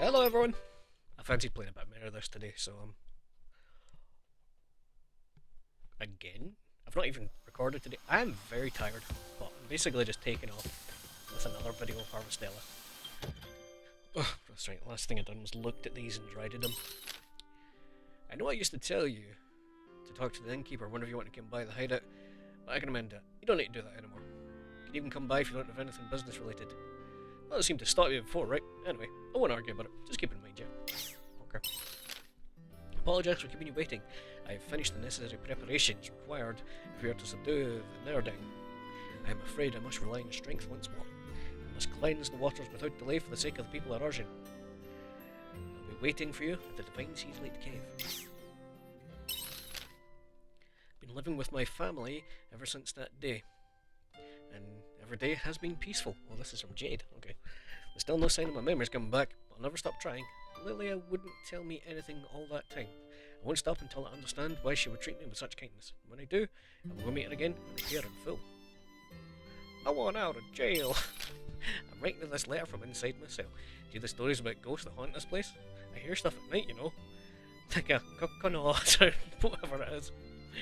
Hello everyone! I fancied playing a bit more of this today, so again, I've not even recorded today. I am very tired, but I'm basically just taking off with another video of Harvestella. Oh, that's right, last thing I done was looked at these and derided them. I know I used to tell you to talk to the innkeeper whenever you want to come by the hideout, but I can amend it. You don't need to do that anymore. You can even come by if you don't have anything business related. Well, it seemed to stop you before, right? Anyway, I won't argue about it. Just keep it in mind, yeah? Okay. Apologise for keeping you waiting. I have finished the necessary preparations required if we are to subdue the Nerding. I am afraid I must rely on strength once more. I must cleanse the waters without delay for the sake of the people at Arjun. I'll be waiting for you at the Divine Seas Lake Cave. Been living with my family ever since that day. And every day has been peaceful. Well, this is from Jade. Okay. There's still no sign of my memories coming back. I'll never stop trying. Lilia wouldn't tell me anything all that time. I won't stop until I understand why she would treat me with such kindness. When I do, I will meet her again and appear in full. I want out of jail. I'm writing this letter from inside my cell. Do you the stories about ghosts that haunt this place? I hear stuff at night, you know. Like a coconut or whatever it is.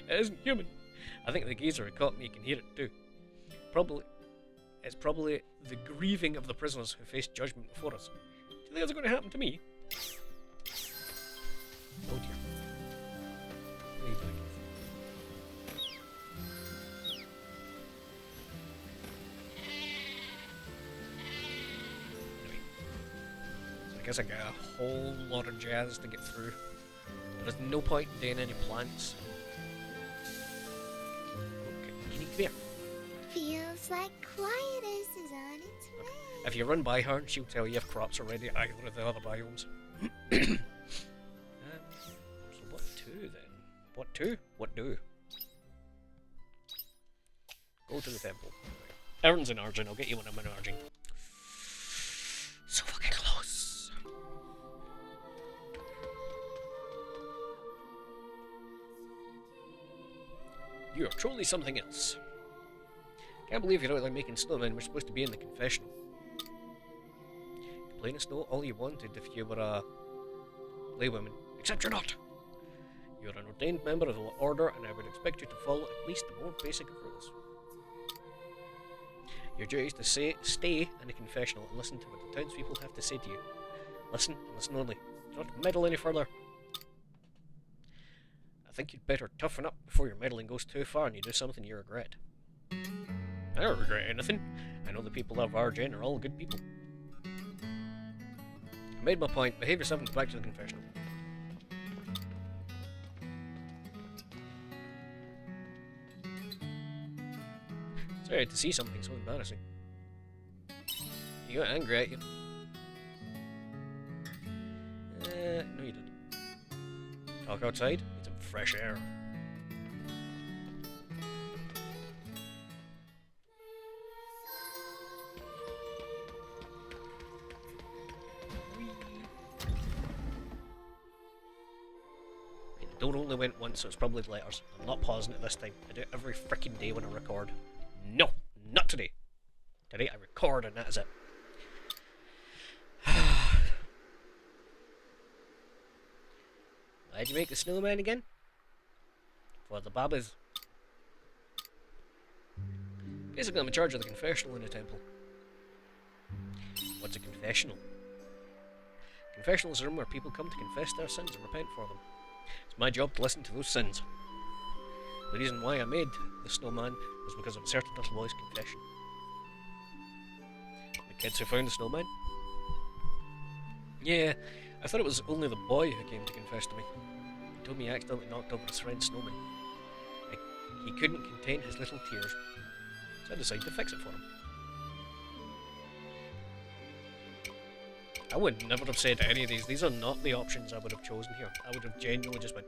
It isn't human. I think the geezer who caught me can hear it too. It's probably the grieving of the prisoners who face judgment before us. Do you think that's going to happen to me? Oh dear. Way back. Anyway. So I guess I got a whole lot of jazz to get through. There's no point in doing any plants. Okay, can you come here? Feels like Quietus is on its way. If you run by her, she'll tell you if crops are ready at either of the other biomes. So what to then? What to? What do? Go to the temple. Erin's in Arjun. I'll get you when I'm in Arjun. So fucking close. You are truly something else. Can't believe you're out there making snowmen. We're supposed to be in the confessional. You play in the snow all you wanted if you were a laywoman. Except you're not. You're an ordained member of the order, and I would expect you to follow at least the more basic of rules. Your duty is to stay in the confessional and listen to what the townspeople have to say to you. Listen, and listen only. Do not meddle any further. I think you'd better toughen up before your meddling goes too far and you do something you regret. I don't regret anything. I know the people of Arjun are all good people. I made my point. Behave yourself and go back to the confessional. Sorry to see something so embarrassing. You got angry at you. No you didn't. Talk outside? Need some fresh air. The door only went once, so it's probably letters. I'm not pausing it this time. I do it every freaking day when I record. No, not today. Today I record and that is it. Why'd you make the snowman again? For the babas. Basically, I'm in charge of the confessional in the temple. What's a confessional? Confessional is a room where people come to confess their sins and repent for them. It's my job to listen to those sins. The reason why I made the snowman was because of a certain little boy's confession. The kids who found the snowman? Yeah, I thought it was only the boy who came to confess to me. He told me he accidentally knocked over his friend's snowman. He couldn't contain his little tears, so I decided to fix it for him. I would never have said any of these. These are not the options I would have chosen here. I would have genuinely just went,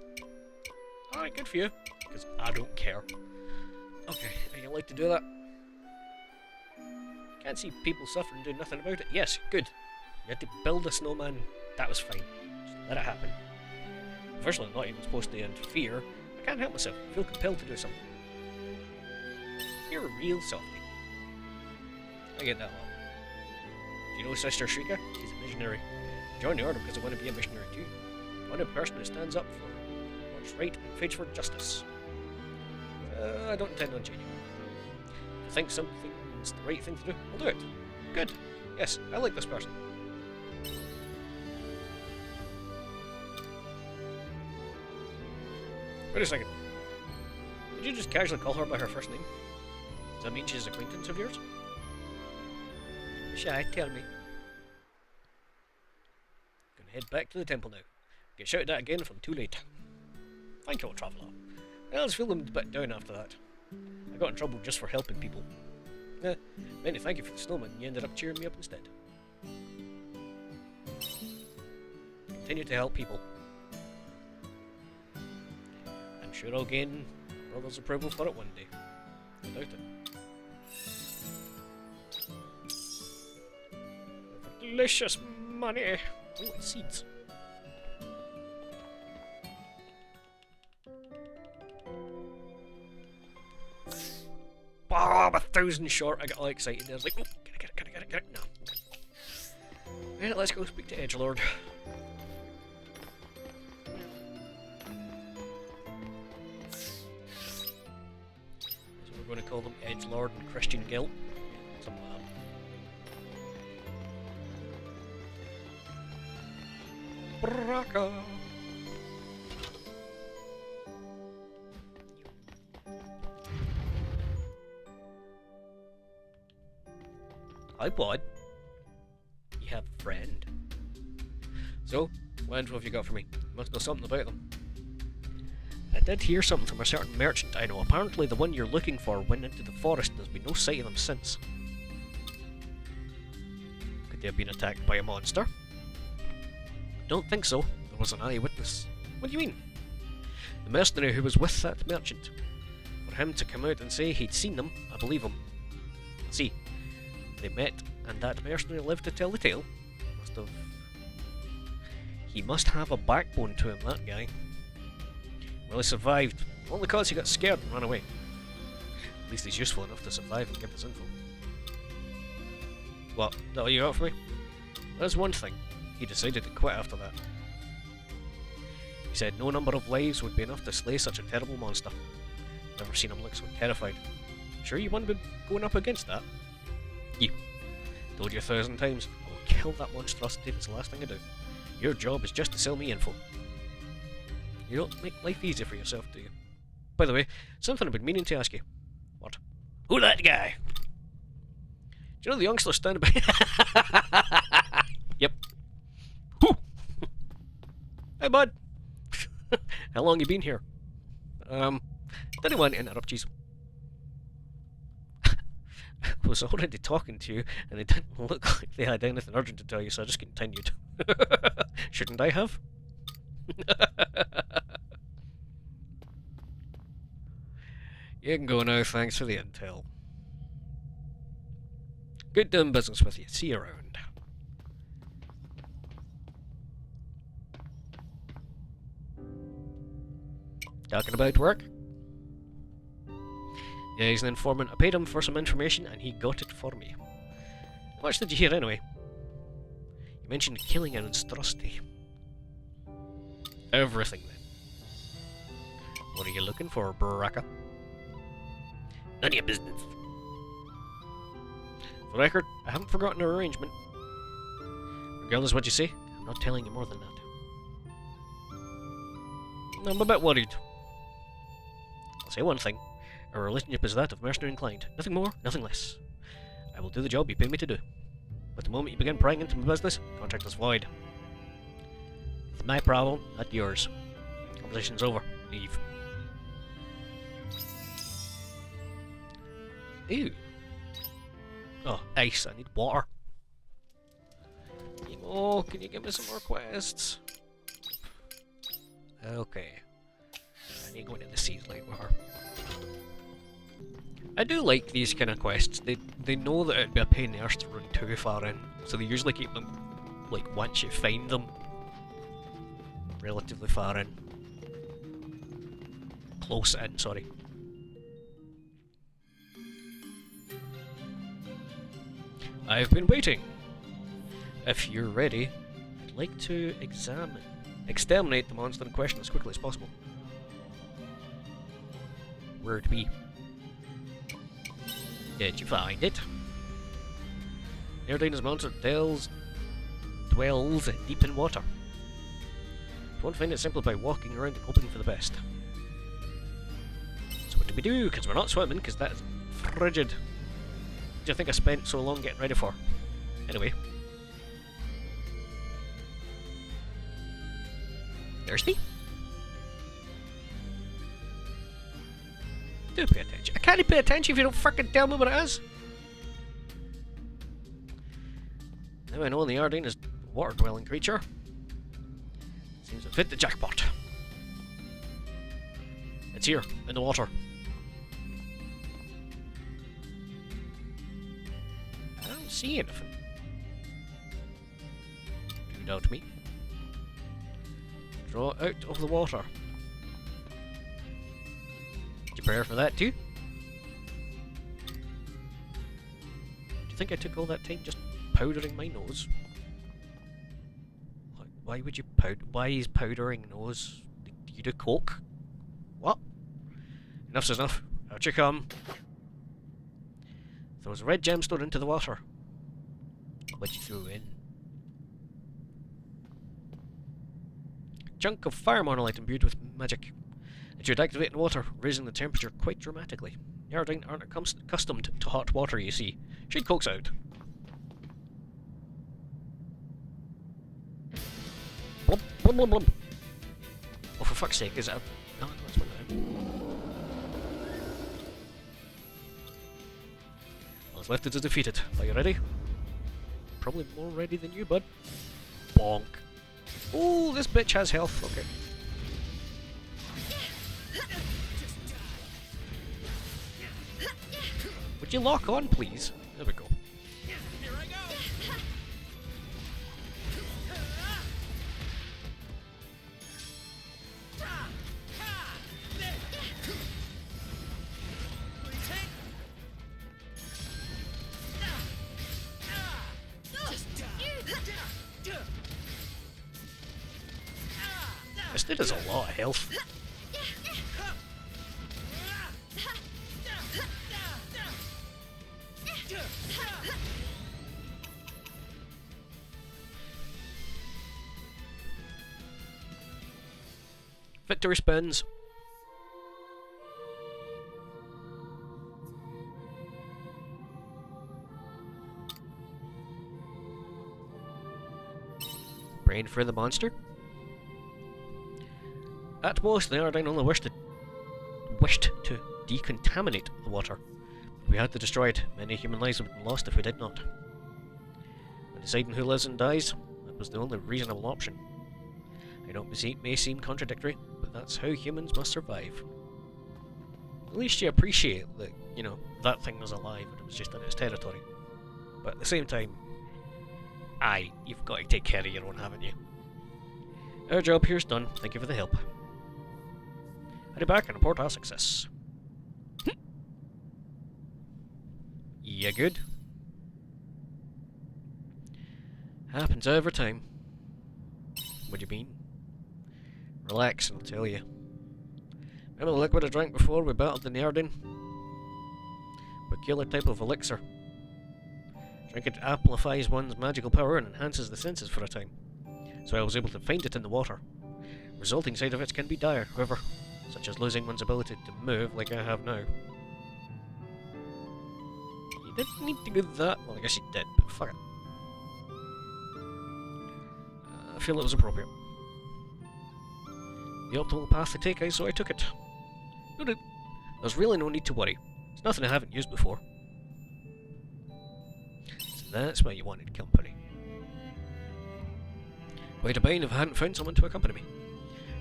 alright, good for you. Because I don't care. Okay, are you allowed to do that? Can't see people suffering and do nothing about it. Yes, good. You had to build a snowman. That was fine. Just let it happen. Firstly, I'm not even supposed to interfere. I can't help myself. I feel compelled to do something. You're a real softie. I get that a lot. Do you know Sister Shrika? She's a visionary. Join the order because I want to be a missionary too. I want a person who stands up for what's right and fights for justice. I don't intend on changing. If I think something's the right thing to do, I'll do it. Good. Yes, I like this person. Wait a second. Did you just casually call her by her first name? Does that mean she's an acquaintance of yours? Shy, tell me. Gonna head back to the temple now. Get shouted at again if I'm too late. Thank you, old traveller. I was feeling a bit down after that. I got in trouble just for helping people. Many thank you for the snowman. You ended up cheering me up instead. Continue to help people. I'm sure I'll gain brother's approval for it one day. I doubt it. Delicious money! Oh, it's seeds. Oh, I'm 1,000 short. I got all excited. I was like, oh, get it. No. Right, let's go speak to Edgelord. So we're going to call them Edgelord and Christian Guilt. Something like that. Braka! Hi, bud. You have a friend. So, what info have you got for me? You must know something about them. I did hear something from a certain merchant I know. Apparently the one you're looking for went into the forest and there's been no sight of them since. Could they have been attacked by a monster? Don't think so. There was an eyewitness. What do you mean? The mercenary who was with that merchant. For him to come out and say he'd seen them, I believe him. See, they met, and that mercenary lived to tell the tale. He must have a backbone to him, that guy. Well, he survived, only because he got scared and ran away. At least he's useful enough to survive and give us info. What? Is that all you got for me? There's one thing. He decided to quit after that. He said no number of lives would be enough to slay such a terrible monster. Never seen him look so terrified. Sure you want to be going up against that? You. Told you 1,000 times, I will kill that monstrosity if it's the last thing I do. Your job is just to sell me info. You don't make life easy for yourself, do you? By the way, something I've been meaning to ask you. What? Who that guy? Do you know the youngster standing by? Yep. Who? Hey, bud. How long you been here? Didn't want to interrupt you. I was already talking to you, and it didn't look like they had anything urgent to tell you, so I just continued. Shouldn't I have? You can go now, thanks for the intel. Good doing business with you. See you around. Talking about work? Yeah, he's an informant. I paid him for some information and he got it for me. How much did you hear anyway? You mentioned killing an monstrosity. Everything then. What are you looking for, Baraka? None of your business. For the record, I haven't forgotten our arrangement. Regardless of what you say, I'm not telling you more than that. I'm a bit worried. I'll say one thing. Our relationship is that of mercenary inclined. Nothing more, nothing less. I will do the job you pay me to do. But the moment you begin prying into my business, contract is void. It's my problem, not yours. Conversation's over. Leave. Ew. Oh, ice. I need water. Oh, can you give me some more quests? Okay. I need to go into the seas like with her. I do like these kind of quests. They know that it'd be a pain in the arse to run too far in, so they usually keep them, like, once you find them, relatively far in. Close in, sorry. I've been waiting. If you're ready, I'd like to exterminate the monster in question as quickly as possible. Where to be? Did you find it? Erdina's monster dwells deep in water. You won't find it simply by walking around and hoping for the best. So what do we do? Because we're not swimming, because that's frigid. What do you think I spent so long getting ready for? Anyway. Thirsty? Do pay attention. I can't pay attention if you don't frickin' tell me what it is. Now I know the Ardine is a water-dwelling creature. Seems to fit the jackpot. It's here, in the water. I don't see anything. Do you doubt me? Draw it out of the water. Do you prepare for that too? Do you think I took all that time just powdering my nose? Why would you why is powdering nose? Do you do coke? What? Enough's enough. Out you come. Throws a red gemstone into the water. What'd you throw in? Chunk of fire monolith imbued with magic. It should activate in water, raising the temperature quite dramatically. Erdine aren't accustomed to hot water, you see. She'd coax out. Blub, blub, blub, blub. Oh, for fuck's sake, is that a... No, that's one down. All that's left is to defeat it. Are you ready? Probably more ready than you, bud. Bonk. Oh, this bitch has health. Okay. Would you lock on, please? There we go. Here I go. This dude has a lot of health. Victory spins. Brain for the monster. At most, the Ardine only wished to decontaminate the water. We had to destroy it. Many human lives would have been lost if we did not. When deciding who lives and dies, that was the only reasonable option. I know it may seem contradictory, but that's how humans must survive. At least you appreciate that, you know, that thing was alive and it was just in its territory. But at the same time, you've got to take care of your own, haven't you? Our job here's done. Thank you for the help. Head back and report our success. Yeah, good. Happens every time. What do you mean? Relax and I'll tell you. Remember the liquid I drank before we battled the Ardine? Peculiar type of elixir. Drink it amplifies one's magical power and enhances the senses for a time. So I was able to find it in the water. Resulting side effects can be dire, however, such as losing one's ability to move like I have now. You didn't need to do that. Well, I guess you did, but fuck it. I feel it was appropriate. The optimal path to take, so I took it. There's really no need to worry. It's nothing I haven't used before. So that's why you wanted company. Quite a bind if I hadn't found someone to accompany me.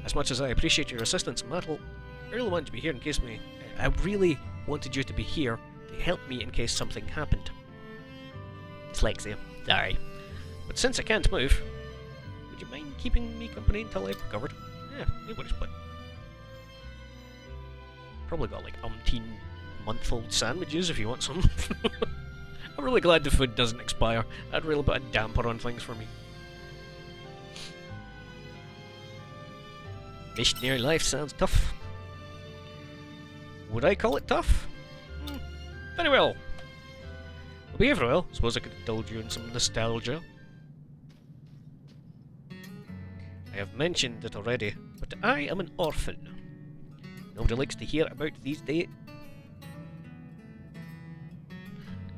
As much as I appreciate your assistance, Matt, I really wanted to be here in case I really wanted you to be here to help me in case something happened. Dyslexia. Sorry. But since I can't move, would you mind keeping me company until I've recovered? Yeah, nobody's but. Probably got like umpteen month-old sandwiches if you want some. I'm really glad the food doesn't expire. That'd really put a damper on things for me. Missionary life sounds tough. Would I call it tough? Very well. Well, behave well. Suppose I could indulge you in some nostalgia. I have mentioned it already, but I am an orphan. Nobody likes to hear about these days.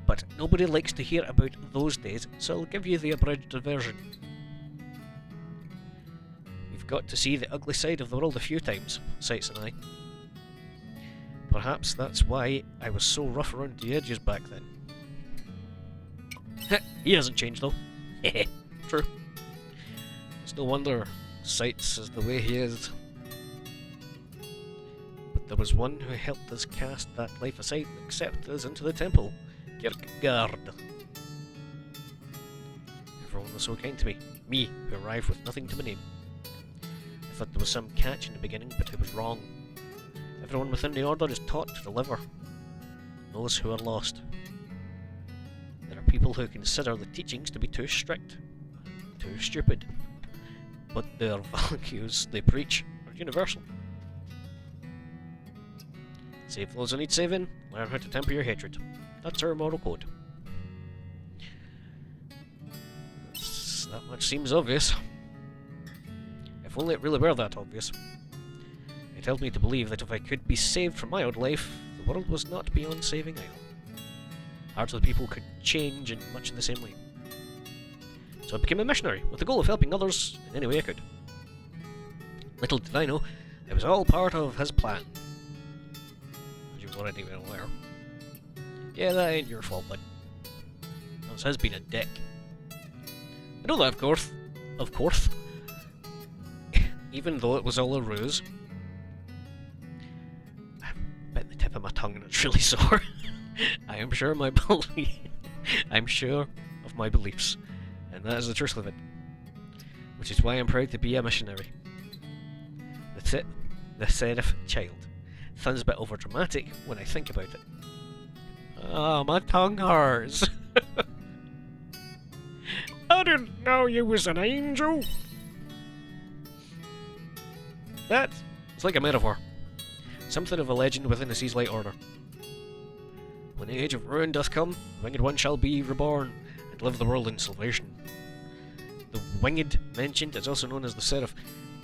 But nobody likes to hear about those days, so I'll give you the abridged version. We've got to see the ugly side of the world a few times, Sights and I. Perhaps that's why I was so rough around the edges back then. He hasn't changed though. True. It's no wonder Sights is the way he is. But there was one who helped us cast that life aside and accept us into the temple. Kierkegaard. Everyone was so kind to me who arrived with nothing to my name. I thought there was some catch in the beginning, but I was wrong. Everyone within the order is taught to deliver those who are lost. There are people who consider the teachings to be too strict, too stupid, but their values they preach are universal. Save those who need saving, learn how to temper your hatred. That's our moral code. That much seems obvious. If only it really were that obvious. It held me to believe that if I could be saved from my old life, the world was not beyond saving either. Hearts of the people could change in much the same way. So I became a missionary, with the goal of helping others in any way I could. Little did I know, it was all part of his plan. As you've already been aware. Yeah, that ain't your fault, bud. This has been a dick. I know that, of course. Of course. Even though it was all a ruse. I bit the tip of my tongue and it's really sore. I'm sure of my beliefs, and that is the truth of it. Which is why I'm proud to be a missionary. The seraph child. Sounds a bit overdramatic when I think about it. Oh, my tongue hurts. I didn't know you was an angel. It's like a metaphor. Something of a legend within the Sea's Light Order. When the age of ruin doth come, the winged one shall be reborn, and live the world in salvation. The winged mentioned is also known as the Seraph,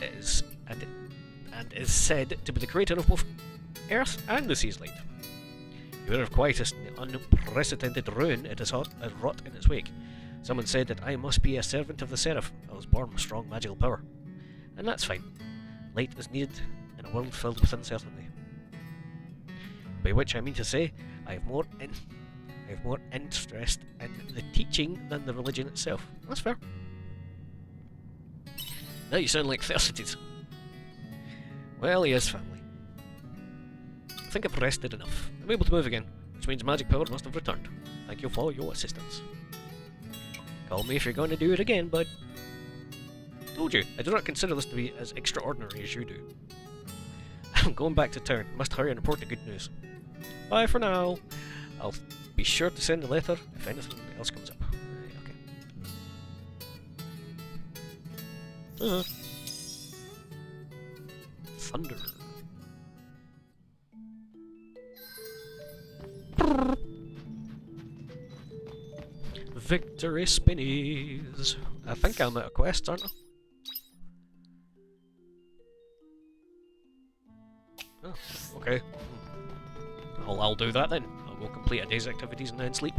and is said to be the creator of both Earth and the Sea's Light. Beware of Quietus and the unprecedented ruin it has wrought in its wake. Someone said that I must be a servant of the Seraph. I was born with strong magical power. And that's fine. Light is needed in a world filled with uncertainty. By which I mean to say, I have more interest in the teaching than the religion itself. That's fair. Now you sound like Thucydides. Well, he is family. I think I've rested enough. I'm able to move again, which means magic power must have returned. Thank you for your assistance. Call me if you're going to do it again, bud. Told you, I do not consider this to be as extraordinary as you do. I'm going back to town. Must hurry and report the good news. Bye for now. I'll be sure to send a letter if anything else comes up. Okay. Thunder. Victory spinnies. I think I'm out of quests, aren't I? Oh, okay. I'll do that then. I'll go complete a day's activities and then sleep.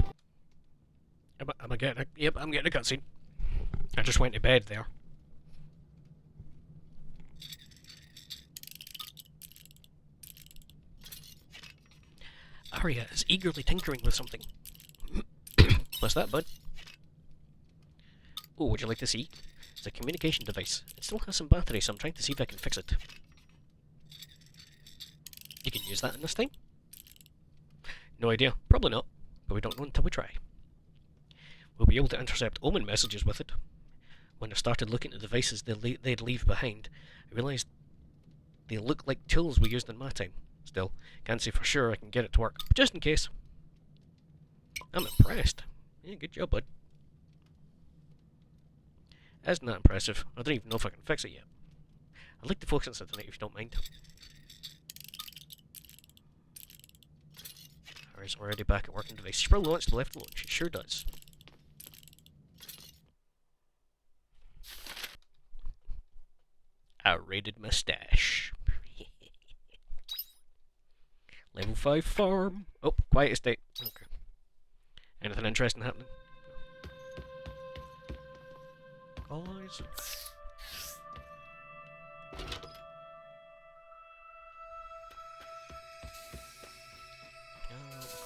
Am I getting a... Yep, I'm getting a cutscene. I just went to bed there. Arya is eagerly tinkering with something. What's that, bud? Oh, would you like to see? It's a communication device. It still has some battery, so I'm trying to see if I can fix it. You can use that in this thing? No idea. Probably not, but we don't know until we try. We'll be able to intercept Omen messages with it. When I started looking at the devices they'd leave behind, I realised they look like tools we used in my time. Still, can't say for sure I can get it to work, but just in case. I'm impressed. Yeah, good job, bud. Isn't that impressive? I don't even know if I can fix it yet. I'd like to focus on something tonight if you don't mind. Harry's already back at working device. She probably wants to be left alone. She sure does. A rated mustache. Level 5 farm. Oh, quiet estate. Okay. Anything interesting happening? Guys.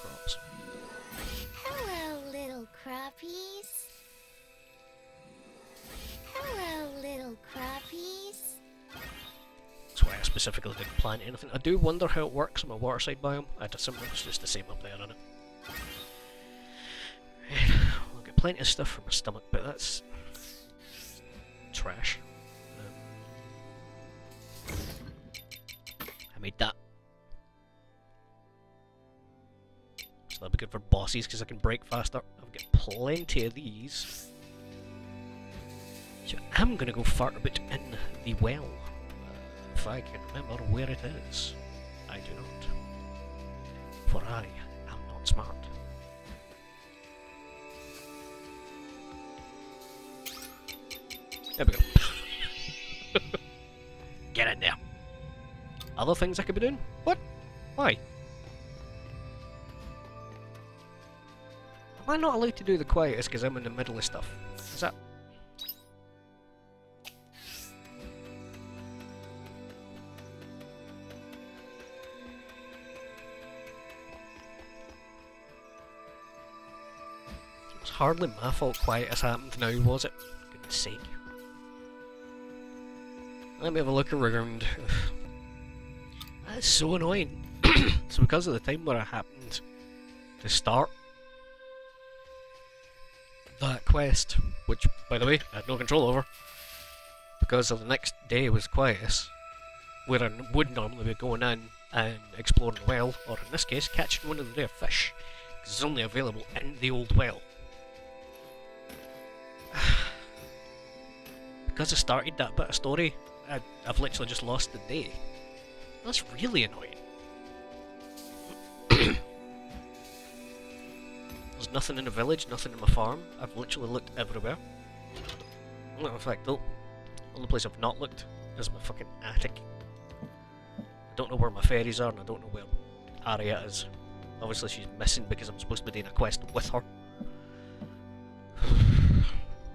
Crops. Hello, little crappies. Hello, little crappies. That's why I specifically didn't plant anything. I do wonder how it works in my waterside biome. I'd assume it's just the same up there, isn't it? I'll get plenty of stuff for my stomach, but that's trash. I made that. So that'll be good for bosses because I can break faster. I've got plenty of these. So I'm gonna go fart a bit in the well. If I can remember where it is. I do not. For I am not smart. There we go. Get in there. Other things I could be doing? What? Why? Am I not allowed to do the Quietus because I'm in the middle of stuff? Is that... It was hardly my fault Quietus happened now, was it? For goodness sake. Let me have a look around. That's so annoying. So because of the time where I happened to start that quest, which, by the way, I had no control over, because of the next day was Quietus, where I would normally be going in and exploring the well, or in this case, catching one of the rare fish, because it's only available in the old well. Because I started that bit of story, I've literally just lost the day. That's really annoying. There's nothing in the village, nothing in my farm. I've literally looked everywhere. Well, in fact, the only place I've not looked is my fucking attic. I don't know where my fairies are, and I don't know where Arya is. Obviously she's missing because I'm supposed to be doing a quest with her.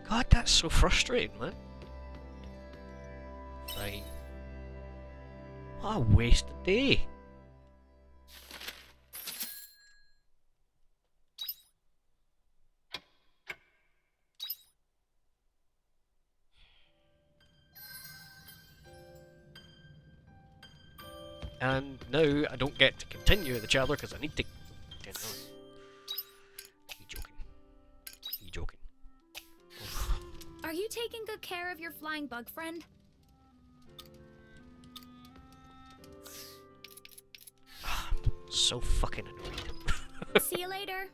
God, that's so frustrating, man. Fine. What a wasted day. And now I don't get to continue the chapter because I need to... You joking. You joking. Are you taking good care of your flying bug friend? So fucking annoyed. See you later.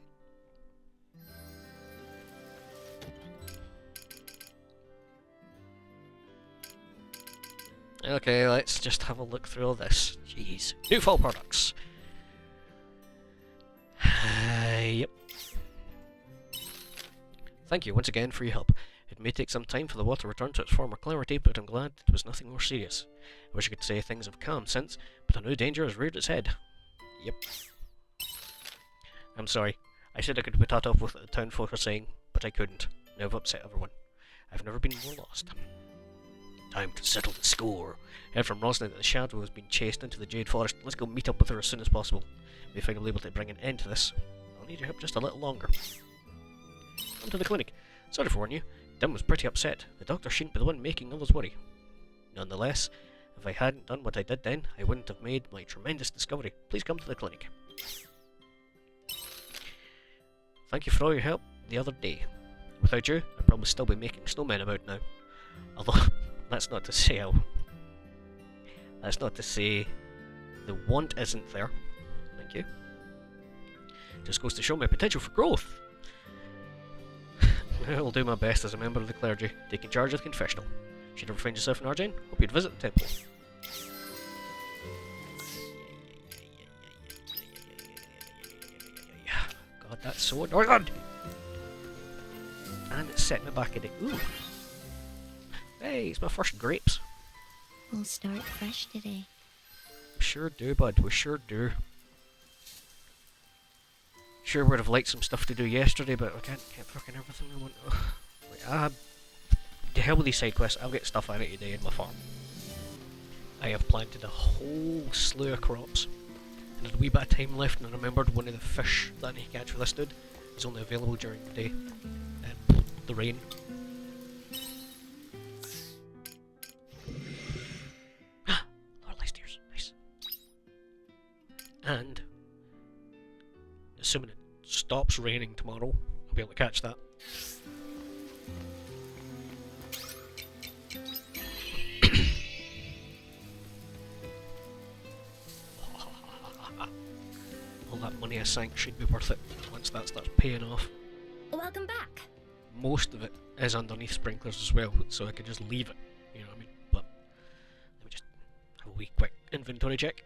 Okay, let's just have a look through all this. Jeez. New fall products. Yep. Thank you once again for your help. It may take some time for the water to return to its former clarity, but I'm glad it was nothing more serious. I wish I could say things have calmed since, but I know danger has reared its head. Yep. I'm sorry. I said I could be taught off with what the town folk are saying, but I couldn't. Now I've upset everyone. I've never been more lost. Time to settle the score. Heard from Rosalind that the Shadow has been chased into the Jade Forest. Let's go meet up with her as soon as possible. May finally able to bring an end to this. I'll need your help just a little longer. Come to the clinic. Sorry for warning you. Dim was pretty upset. The doctor shouldn't be the one making others worry. Nonetheless, if I hadn't done what I did then, I wouldn't have made my tremendous discovery. Please come to the clinic. Thank you for all your help the other day. Without you, I'd probably still be making snowmen about now. Although, that's not to say the want isn't there. Thank you. Just goes to show my potential for growth. I'll do my best as a member of the clergy, taking charge of the confessional. Should ever find yourself in Argene, hope you'd visit the temple. God, that's so annoying! And it's set in the back of the... Ooh! Hey, it's my first grapes. We'll start fresh today. We sure do, bud. We sure do. Sure would have liked some stuff to do yesterday, but I can't fucking everything I want. Wait, to hell with these side quests. I'll get stuff out of it today in my farm. I have planted a whole slew of crops. And there's a wee bit of time left, and I remembered one of the fish that I need to catch for this dude is only available during the day. The rain. Lord Leicesters, nice. And assuming it stops raining tomorrow, I'll be able to catch that. All that money I sank should be worth it once that starts paying off. Welcome back. Most of it is underneath sprinklers as well, so I could just leave it, you know what I mean? But let me just have a wee quick inventory check.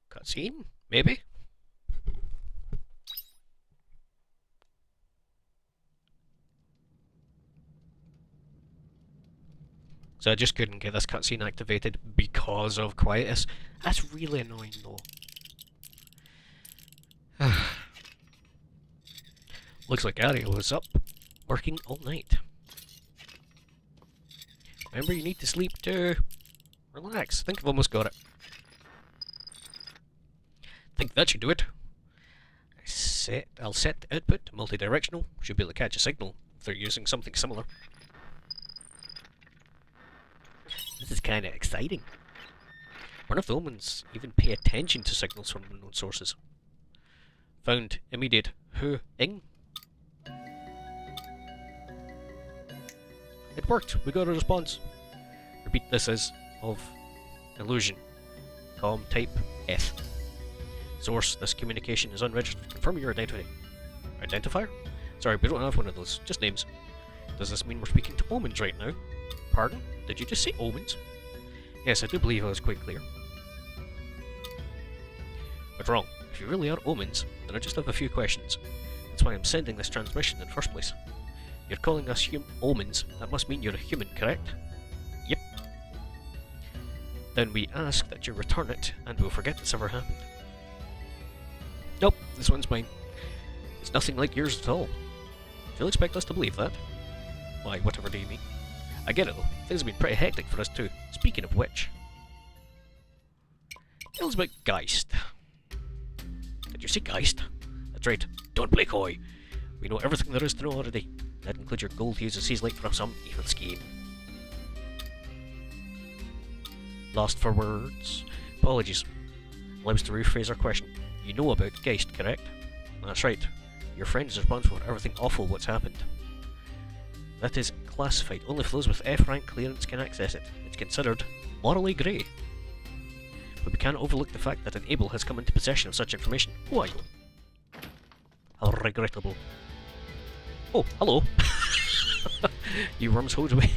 Cutscene? Maybe? So I just couldn't get this cutscene activated because of Quietus. That's really annoying though. Looks like Ariel was up, working all night. Remember, you need to sleep too. Relax, think I've almost got it. Think that should do it. I'll set the output to multi-directional. Should be able to catch a signal if they're using something similar. This is kinda exciting. One of the omens even pay attention to signals from unknown sources. Found immediate Ing. It worked, we got a response. Repeat, this is of illusion. Com type F. Source, this communication is unregistered. Confirm your identity. Identifier? Sorry, we don't have one of those, just names. Does this mean we're speaking to omens right now? Pardon? Did you just say omens? Yes, I do believe I was quite clear. But wrong. If you really are omens, then I just have a few questions. That's why I'm sending this transmission in the first place. You're calling us omens, that must mean you're a human, correct? Yep. Then we ask that you return it, and we'll forget this ever happened. Nope, this one's mine. It's nothing like yours at all. You'll expect us to believe that? Why, whatever do you mean? I get it though, things have been pretty hectic for us too. Speaking of which... Tell us about Geist. Did you see Geist? That's right, don't play coy. We know everything there is to know already. That includes your goal to use the seas light for some evil scheme. Lost for words? Apologies. Allow us to rephrase our question. You know about Geist, correct? That's right. Your friend is responsible for everything awful what's happened. That is classified. Only for those with F rank clearance can access it. It's considered morally grey. But we can't overlook the fact that an Able has come into possession of such information. Who are you? How regrettable. Oh, hello. You worms hold away.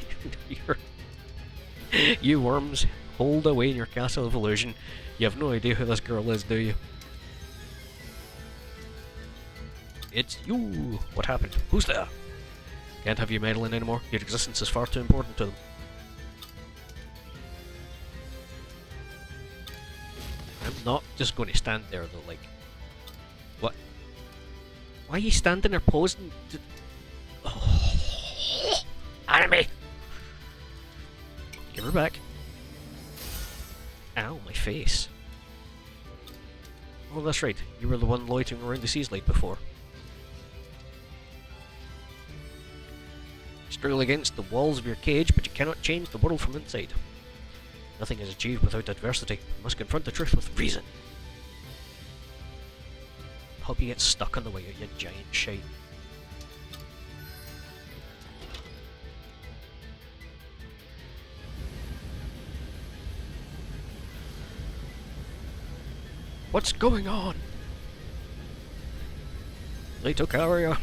You worms hold away in your castle of illusion. You have no idea who this girl is, do you? It's you! What happened? Who's there? Can't have you meddling anymore. Your existence is far too important to them. I'm not just going to stand there though, like... What? Why are you standing there posing? Oh. Enemy! Give her back. Ow, my face. Oh, that's right. You were the one loitering around the seas light before. Struggle against the walls of your cage, but you cannot change the world from inside. Nothing is achieved without adversity. You must confront the truth with reason. I hope you get stuck on the way, you giant shite. What's going on? They took area.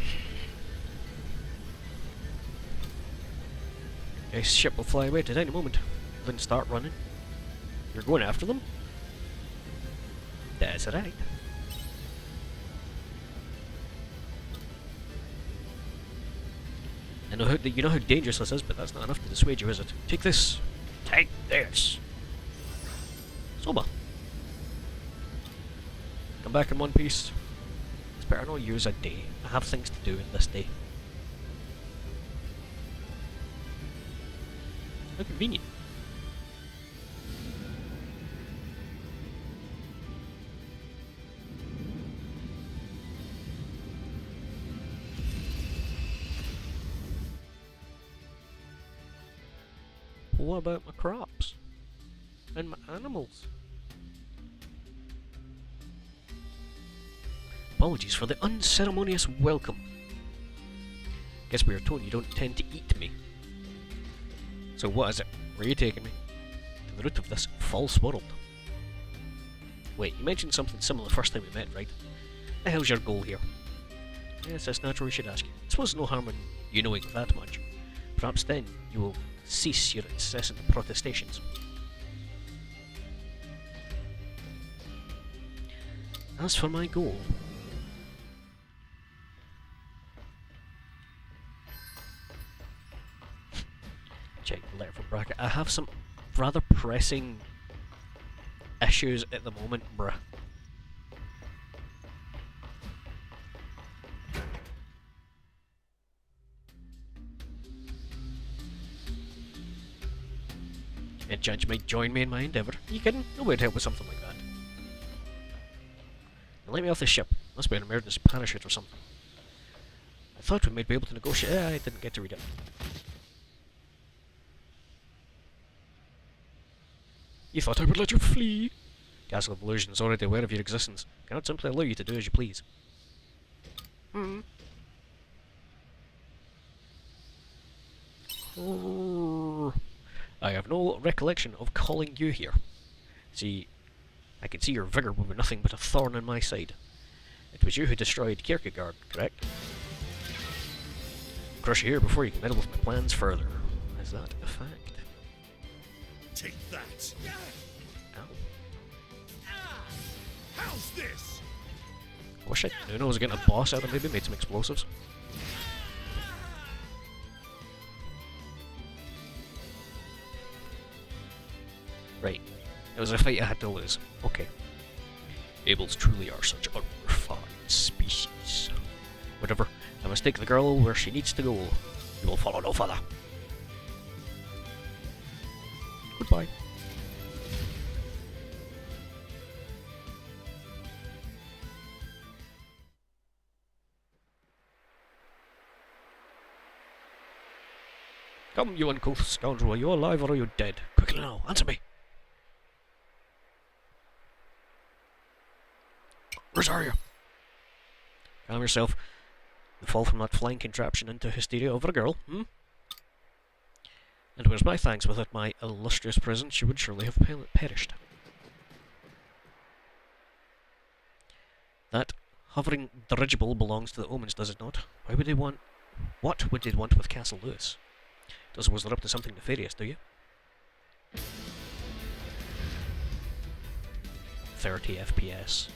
This ship will fly away at any moment. Then start running. You're going after them? That's right. You know how dangerous this is, but that's not enough to dissuade you, is it? Take this. Take this. Soba. Come back in one piece. It's better not use a day. I have things to do in this day. How convenient. What about my crops? And my animals? Apologies for the unceremonious welcome. Guess we were told you don't intend to eat me. So what is it? Where are you taking me? To the root of this false world. Wait, you mentioned something similar the first time we met, right? The hell's your goal here? Yes, that's natural we should ask you. I suppose no harm in you knowing that much. Perhaps then you will cease your incessant protestations. As for my goal... Check the letter from Bracket. I have some rather pressing issues at the moment, bruh. And Judge might join me in my endeavour. You kidding? Nobody'd help with something like that. Now let me off this ship. Must be an emergency parachute or something. I thought we might be able to negotiate. I didn't get to read it. You thought I would let you flee? Castle of Illusion is already aware of your existence. Cannot simply allow you to do as you please. I have no recollection of calling you here. See, I can see your vigour will be nothing but a thorn in my side. It was you who destroyed Kierkegaard, correct? Crush you here before you can meddle with my plans further. Is that a fact? Take that. Ow. How's this? I wish I knew I was getting a boss out and maybe made some explosives. Right. It was a fight I had to lose. Okay. Fables truly are such unrefined species. Whatever. I must take the girl where she needs to go. You will follow no further. Goodbye. Come, you uncouth scoundrel. Are you alive or are you dead? Quickly now, answer me. Rosario! Calm yourself. The fall from that flying contraption into hysteria over a girl, And where's my thanks? Without my illustrious presence, she would surely have perished. That hovering dirigible belongs to the Omens, does it not? Why would they want... What would they want with Castle Lewis? Don't suppose they're up to something nefarious, do you? 30 FPS.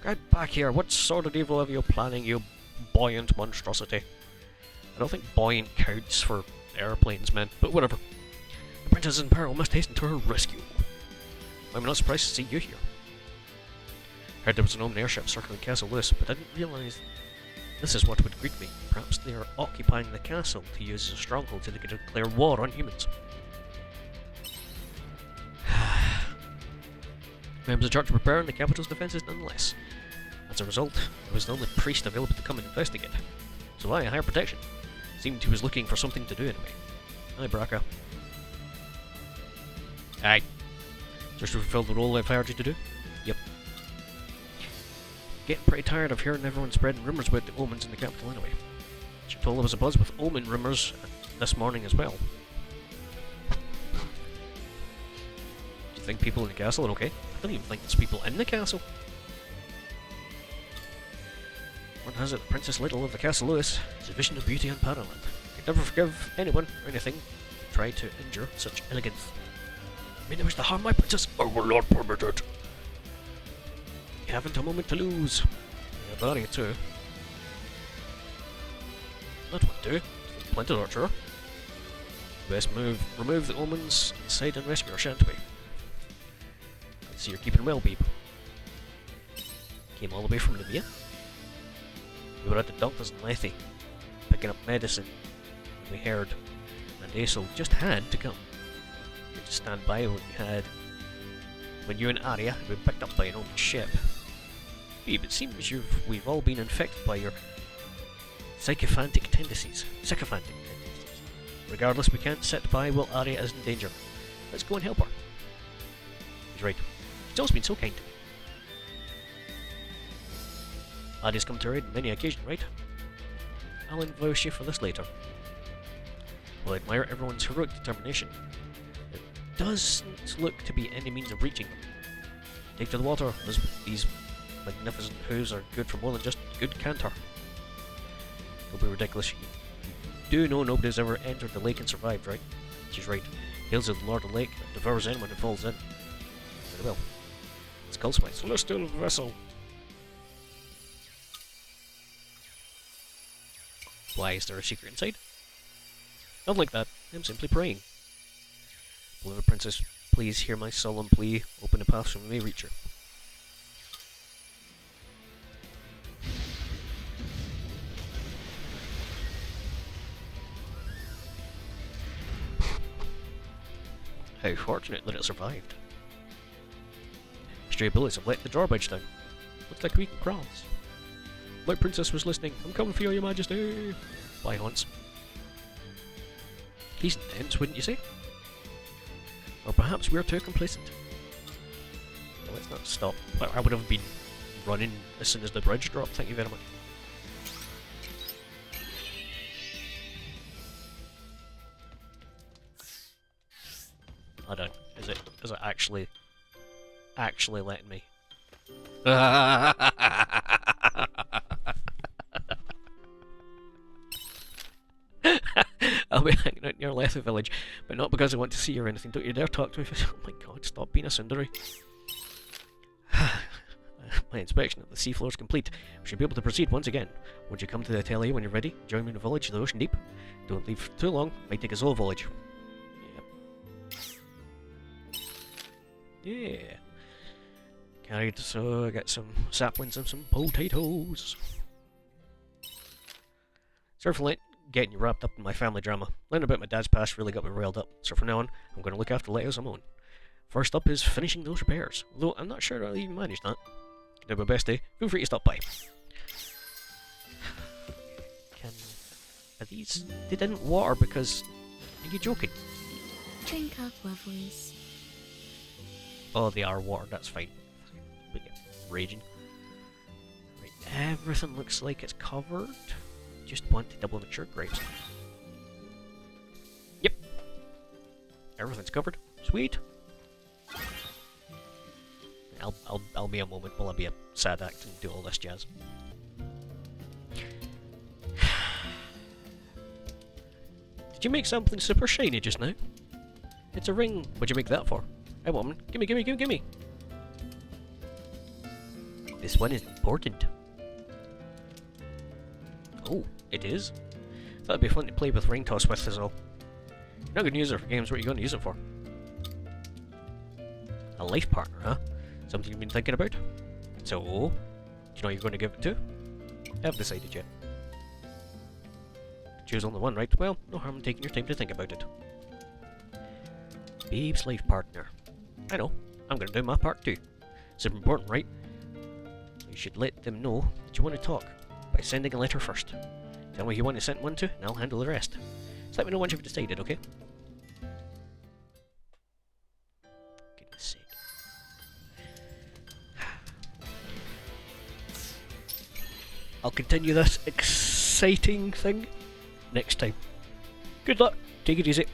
Get back here! What sort of evil are you planning, you buoyant monstrosity? I don't think buoyant counts for airplanes, man, but whatever. The princess is in peril, must hasten to her rescue. I'm not surprised to see you here. Heard there was an Omen airship circling Castle Lewis, but I didn't realise this is what would greet me. Perhaps they are occupying the castle to use as a stronghold so they could declare war on humans. Members of the church were preparing the capital's defences nonetheless. As a result, I was the only priest available to come and investigate. So I, higher protection, seemed he was looking for something to do anyway. Aye, Braca. Aye. Just to fulfill the role I've hired you to do? Yep. Getting pretty tired of hearing everyone spreading rumours about the omens in the capital anyway. She told there was a buzz with omen rumours this morning as well. think people in the castle are okay. I don't even think there's people in the castle. One has it, Princess Little of the Castle Lewis is a vision of beauty unparalleled. Could never forgive anyone or anything who tried to injure such elegance. I mean, it was to harm my princess. I will not permit it. You haven't a moment to lose. Yeah, Barry too. That would do. Plenty of torture. Best move, remove the omens inside and rescue her, shan't we? I see you're keeping well, Beeb. Came all the way from Libya. We were at the doctor's in Lethe, picking up medicine. We heard, and Aesel just had to come. You just stand by when you and Arya had been picked up by an open ship. Beeb, it seems we've all been infected by your sycophantic tendencies. Regardless, we can't sit by while Arya is in danger. Let's go and help her. He's right. She's always been so kind. Arya's come to her aid on many occasions, right? I'll invoice you for this later. Well, I admire everyone's heroic determination. It doesn't look to be any means of reaching them. Take to the water. These magnificent hooves are good for more than just good canter. Don't be ridiculous. You do know nobody's ever entered the lake and survived, right? She's right. Hails of the Lord of the Lake that devours anyone who falls in. Very well. It's called my celestial vessel. Why, is there a secret inside? Not like that. I'm simply praying. Beloved princess, please hear my solemn plea. Open a path so we may reach her. How fortunate that it survived. Stray bullets have let the drawbridge down. Looks like we can cross. My princess was listening. I'm coming for you, your majesty. Bye, Hans. He's intense, wouldn't you say? Or perhaps we're too complacent. No, let's not stop. I would have been running as soon as the bridge dropped. Thank you very much. I don't. Is it actually letting me? I'll be hanging out near Lethe village, but not because I want to see you or anything. Don't you dare talk to me. Oh my god, stop being a tsundere. My inspection of the seafloor is complete. We should be able to proceed once again. Won't you come to the atelier when you're ready? Join me in the village, the ocean deep. Don't leave for too long. Might take us all village. Yeah. Carried, so I got some saplings and some potatoes. Sorry for getting you wrapped up in my family drama. Learning about my dad's past really got me riled up, so from now on, I'm going to look after Leia as I'm own. First up is finishing those repairs, although I'm not sure I'll even manage that. Can do my best, eh? Feel free to stop by. Are these... They didn't water because... Are you joking? Drink up, lovelies. Oh, they are water, that's fine. But yeah, raging. Right, everything looks like it's covered. Just want to double make sure. Grapes. Yep. Everything's covered. Sweet. I'll be a moment while I be a sad act and do all this jazz. Did you make something super shiny just now? It's a ring. What'd you make that for? Hey woman, gimme! This one is important. Oh, it is? That'd be fun to play with ring toss with as well. You're not gonna use it for games, what are you gonna use it for? A life partner, huh? Something you've been thinking about? So, do you know who you're gonna give it to? I haven't decided yet. Choose only one, right? Well, no harm in taking your time to think about it. Babe's life partner. I know, I'm gonna do my part too. Super important, right? You should let them know that you want to talk by sending a letter first. Tell me who you want to send one to, and I'll handle the rest. Just let me know once you've decided, okay? Goodness sake. I'll continue this exciting thing next time. Good luck, take it easy.